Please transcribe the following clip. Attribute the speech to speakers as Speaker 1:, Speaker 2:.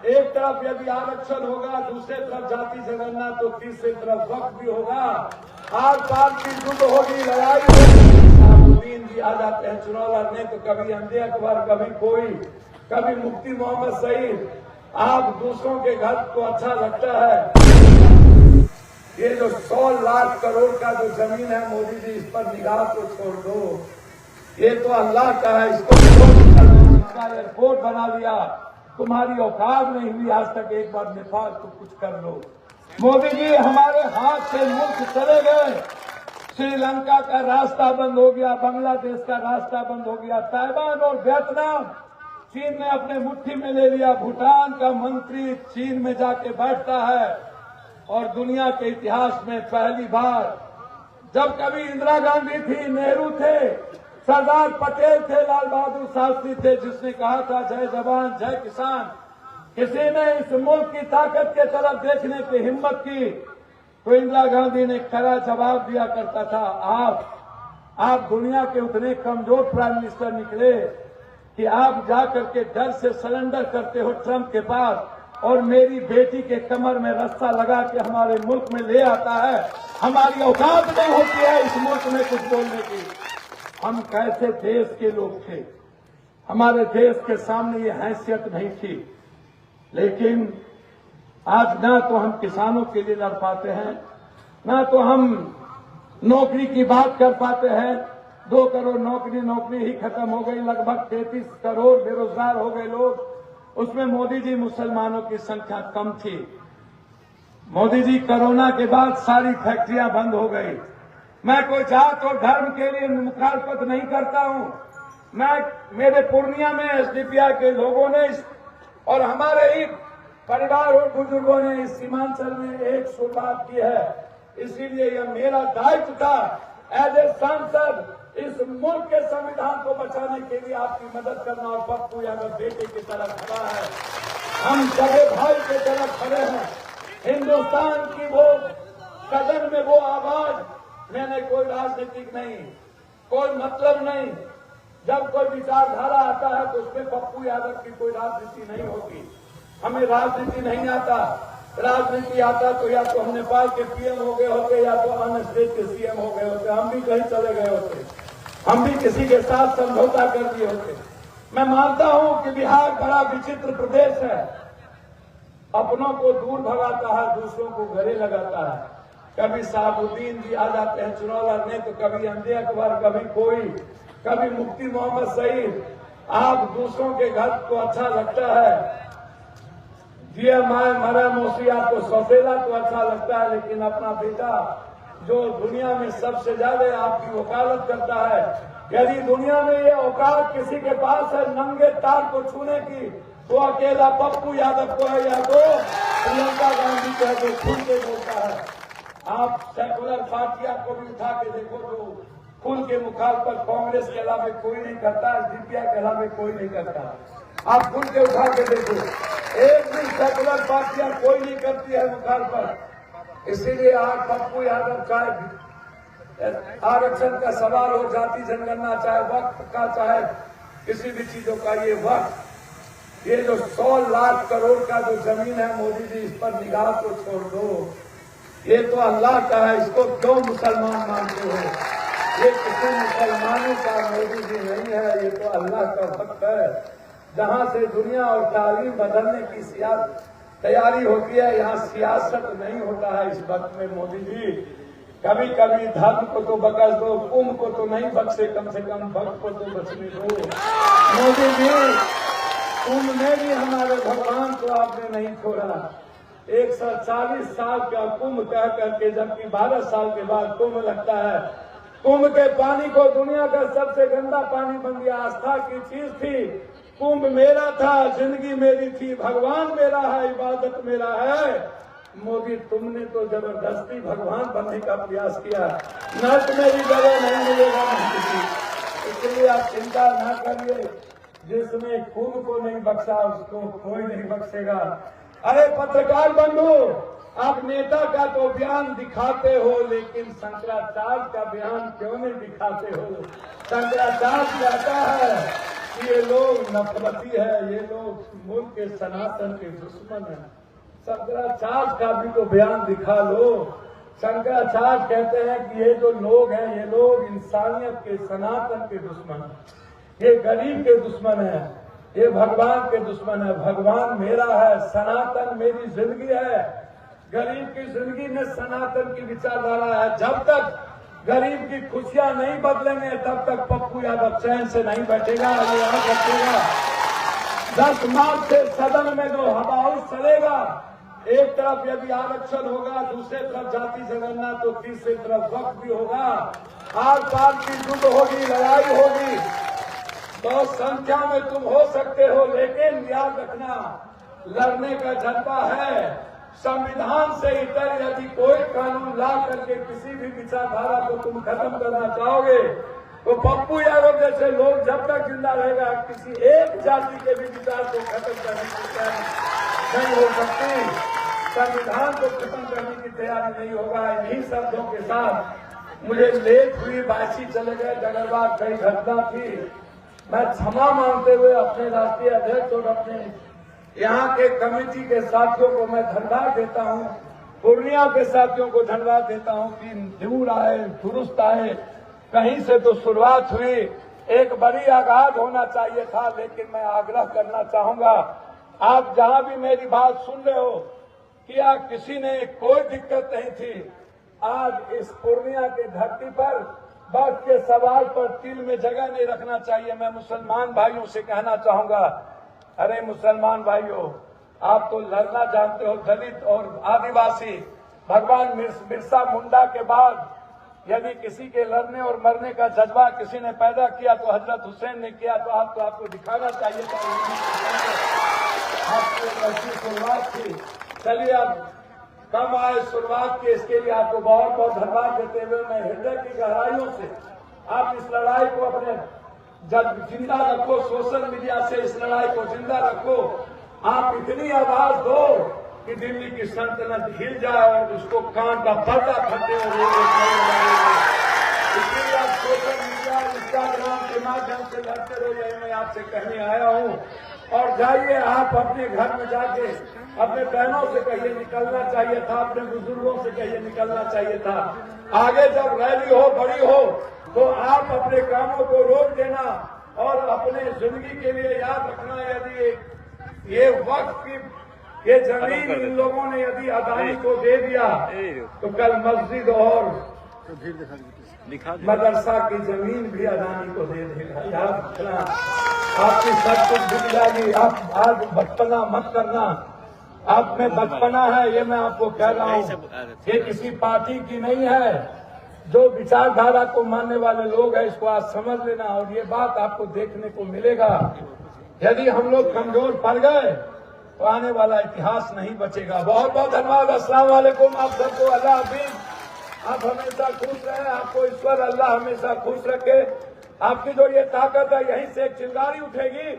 Speaker 1: एक तरफ यदि आरक्षण होगा, दूसरे तरफ जाति जनगणना, तो तीसरी तरफ वक्त भी होगा। आर पार की युद्ध होगी, लड़ाई होगी। साबुद्दीन जी आ जाते हैं चुनाव लड़ने, तो कभी अंधे अकबर, कभी कोई, कभी मुफ्ती मोहम्मद सईद। आप दूसरों के घर को अच्छा लगता है। ये जो 100 लाख करोड़ का जो जमीन है मोदी जी, इस पर निगाह को छोड़ दो। ये तो अल्लाह का है, इसको एयरपोर्ट बना दिया। तुम्हारी औकात नहीं हुई आज तक एक बार निफाज तो कुछ कर लो। मोदी जी हमारे हाथ से मुल्क चले गए। श्रीलंका का रास्ता बंद हो गया, बांग्लादेश का रास्ता बंद हो गया, ताइवान और वियतनाम चीन ने अपने मुट्ठी में ले लिया। भूटान का मंत्री चीन में जाके बैठता है और दुनिया के इतिहास में पहली बार, जब कभी इंदिरा गांधी थी, नेहरू थे, सरदार पटेल थे, लाल बहादुर शास्त्री थे, जिसने कहा था जय जवान जय किसान, किसी ने इस मुल्क की ताकत के तरफ देखने की हिम्मत की तो इंदिरा गांधी ने कड़ा जवाब दिया करता था, आप दुनिया के उतने कमजोर प्राइम मिनिस्टर निकले कि आप जाकर के डर से सरेंडर करते हो ट्रंप के पास, और मेरी बेटी के कमर में रस्सा लगा के हमारे मुल्क में ले आता है। हमारी औकात नहीं होती है इस मुल्क में कुछ बोलने की। हम कैसे देश के लोग थे, हमारे देश के सामने ये हैसियत नहीं थी। लेकिन आज ना तो हम किसानों के लिए लड़ पाते हैं, ना तो हम नौकरी की बात कर पाते हैं। 2 करोड़ नौकरी ही खत्म हो गई, लगभग 33 करोड़ बेरोजगार हो गए लोग। उसमें मोदी जी मुसलमानों की संख्या कम थी। मोदी जी कोरोना के बाद सारी फैक्ट्रियां बंद हो गई। मैं कोई जात और धर्म के लिए मुखालफत नहीं करता हूं। मेरे पूर्णिया में एसडीपीआई के लोगों ने और हमारे ही परिवार और बुजुर्गों ने इस सीमांचल में एक शुरुआत की है। इसीलिए यह मेरा दायित्व था एज ए सांसद इस मुल्क के संविधान को बचाने के लिए आपकी मदद करना। और पप्पू यादव बेटे की तरफ खड़ा है, हम सगे भाई की तरफ खड़े हैं। हिंदुस्तान की वो सदन में वो आवाज, मैंने कोई राजनीतिक नहीं, कोई मतलब नहीं। जब कोई विचारधारा आता है तो उसमें पप्पू यादव की कोई राजनीति नहीं होती। हमें राजनीति नहीं आता। राजनीति आता तो या तो हम नेपाल के पीएम हो गए होते, या तो अन्य स्टेट के सीएम हो गए होते। हम भी कहीं चले गए होते, हम भी किसी के साथ समझौता कर दिए होते। मैं मानता हूं कि बिहार बड़ा विचित्र प्रदेश है, अपनों को दूर भगाता है, दूसरों को गले लगाता है। कभी साबुद्दीन जी आ जाते हैं चुनाव लड़ने, तो कभी अंधे अकबर, कभी कोई, कभी मुफ्ती मोहम्मद सईद। आप दूसरों के घर को अच्छा लगता है, जिया माए मरा मौसी, आपको सौतेला तो अच्छा लगता है, लेकिन अपना बेटा जो दुनिया में सबसे ज्यादा आपकी वकालत करता है, यदि दुनिया में ये औकात किसी के पास है नंगे तार को छूने की, तो अकेला पप्पू यादव को है, या तो प्रियंका गांधी को है, जो खुल के बोलता है। आप सेकुलर पार्टियां को भी उठा के देखो, जो खुल के मुखालफत कांग्रेस के अलावा कोई नहीं करता, एसडीपीआई के अलावा कोई नहीं करता। आप खुल के उठा के देखो, एक भी सेकुलर पार्टियां कोई नहीं करती है मुखालफत। इसीलिए आज पप्पू यादव, चाहे आरक्षण का सवाल हो, जाति जनगणना, चाहे वक्त का, चाहे किसी भी चीजों का, ये वक्त, ये जो 100 लाख करोड़ का जो जमीन है मोदी जी, इस पर निगाह को छोड़ दो। ये तो अल्लाह का है, इसको क्यों मुसलमान मानते हो? ये किसी मुसलमानों का मोदी जी नहीं है, ये तो अल्लाह का वक्त है। जहां से दुनिया और तालीम बदलने की तैयारी होती है, यहाँ सियासत नहीं होता है। इस वक्त में मोदी जी कभी कभी धर्म को तो बख्श दो, कुंभ को तो नहीं बख्शे, कम से कम भक्त को तो बचने दो। मोदी जी, कुंभ में भी हमारे भगवान को आपने नहीं छोड़ा। 140 साल का कुंभ कह करके, जबकि 12 साल के बाद कुंभ लगता है। कुंभ के पानी को दुनिया का सबसे गंदा पानी बन गया। आस्था की चीज थी, कुंभ मेरा था, जिंदगी मेरी थी, भगवान मेरा है, इबादत मेरा है। मोदी, तुमने तो जबरदस्ती भगवान बनने का प्रयास किया। नर्क में भी जगह नहीं मिलेगा इसलिए आप चिंता न करिए। जिसने खून को नहीं बख्शा उसको कोई नहीं बख्शेगा। अरे पत्रकार बंधु, आप नेता का तो बयान दिखाते हो, लेकिन शंकराचार्य का बयान क्यों नहीं दिखाते हो? शंकराचार्य कहता है ये लोग नफरती है, ये लोग मुल्क के सनातन के दुश्मन है। शंकराचार्य का भी तो बयान दिखा लो। शंकराचार्य कहते हैं कि ये जो लोग हैं, ये लोग इंसानियत के सनातन के दुश्मन है, ये गरीब के दुश्मन है, ये भगवान के दुश्मन है। भगवान मेरा है, सनातन मेरी जिंदगी है। गरीब की जिंदगी में सनातन की विचारधारा है। जब तक गरीब की खुशियां नहीं बदलेंगे तब तक पप्पू यादव चैन से नहीं बैठेगा, ये यहाँ बैठेगा। 10 मार्च से सदन में जो हवाउस चलेगा, एक तरफ यदि आरक्षण होगा, दूसरे तरफ जाति जनगणना, तो तीसरी तरफ वक्त भी होगा। आर पार की युद्ध होगी, लड़ाई होगी। तो संख्या में तुम हो सकते हो, लेकिन याद रखना लड़ने का जज्बा है। संविधान से इतर यदि कोई कानून ला करके किसी भी विचारधारा को तुम खत्म करना चाहोगे, तो पप्पू यादव जैसे लोग जब तक जिंदा रहेगा, किसी एक जाति के भी विचार को खत्म करने की तैयारी नहीं हो सकती। संविधान को खत्म करने की तैयारी नहीं होगा। इन्हीं शब्दों के साथ मुझे लेट हुई, बासी चले गए, डगरवार कई घटना थी। मैं क्षमा मांगते हुए अपने राष्ट्रीय अध्यक्ष और अपने यहाँ के कमेटी के साथियों को मैं धन्यवाद देता हूँ। पूर्णिया के साथियों को धन्यवाद देता हूँ कि दूर आए, दुरुस्त आए। कहीं से तो शुरुआत हुई, एक बड़ी आगाज होना चाहिए था, लेकिन मैं आग्रह करना चाहूंगा, आप जहां भी मेरी बात सुन रहे हो, क्या किसी ने कोई दिक्कत नहीं थी। आज इस पूर्णिया की धरती पर वक्त के सवाल पर तिल में जगह नहीं रखना चाहिए। मैं मुसलमान भाइयों से कहना चाहूंगा, अरे मुसलमान भाइयों, आप तो लड़ना जानते हो, दलित और आदिवासी। भगवान बिरसा मुंडा के बाद यदि किसी के लड़ने और मरने का जज्बा किसी ने पैदा किया तो हजरत हुसैन ने किया। तो आपको दिखाना चाहिए था, आपकी ऐसी शुरुआत थी। चलिए अब कम आए शुरुआत की, इसके लिए आपको बहुत बहुत धन्यवाद देते हुए मैं हृदय की गहराइयों से आप इस लड़ाई को अपने जिंदा रखो, सोशल मीडिया से इस लड़ाई को जिंदा रखो। आप इतनी आवाज दो कि दिल्ली की सल्तनत हिल जाए और उसको कान का पर्दा फटे और इसलिए आप सोशल मीडिया, इंस्टाग्राम के माध्यम से लड़ते रहो, यही मैं आपसे कहने आया हूँ। और जाइए आप अपने घर में जाके अपने बहनों से कहिए निकलना चाहिए था, अपने बुजुर्गों से कहिए निकलना चाहिए था। आगे जब रैली हो, बड़ी हो, तो आप अपने कामों को रोक देना और अपने जिंदगी के लिए याद रखना, यदि ये वक्त की ये जमीन इन लोगों ने यदि अदानी को दे दिया, तो कल मस्जिद और मदरसा की जमीन भी अदानी को दे देगा। याद रखना, आपकी सब कुछ बिक जाएगी। आप आज बचपना मत करना, आप में बचपना है, ये मैं आपको कह रहा हूँ। ये किसी पार्टी की नहीं है। जो विचारधारा को मानने वाले लोग हैं, इसको आज समझ लेना। और ये बात आपको देखने को मिलेगा, यदि हम लोग कमजोर पड़ गए तो आने वाला इतिहास नहीं बचेगा। बहुत बहुत धन्यवाद। अस्सलाम वालेकुम। आप सबको अल्लाह हाफिज। आप हमेशा खुश रहे, आपको ईश्वर अल्लाह हमेशा खुश रखे। आपकी जो ये ताकत है, यहीं से एक चिंगारी उठेगी।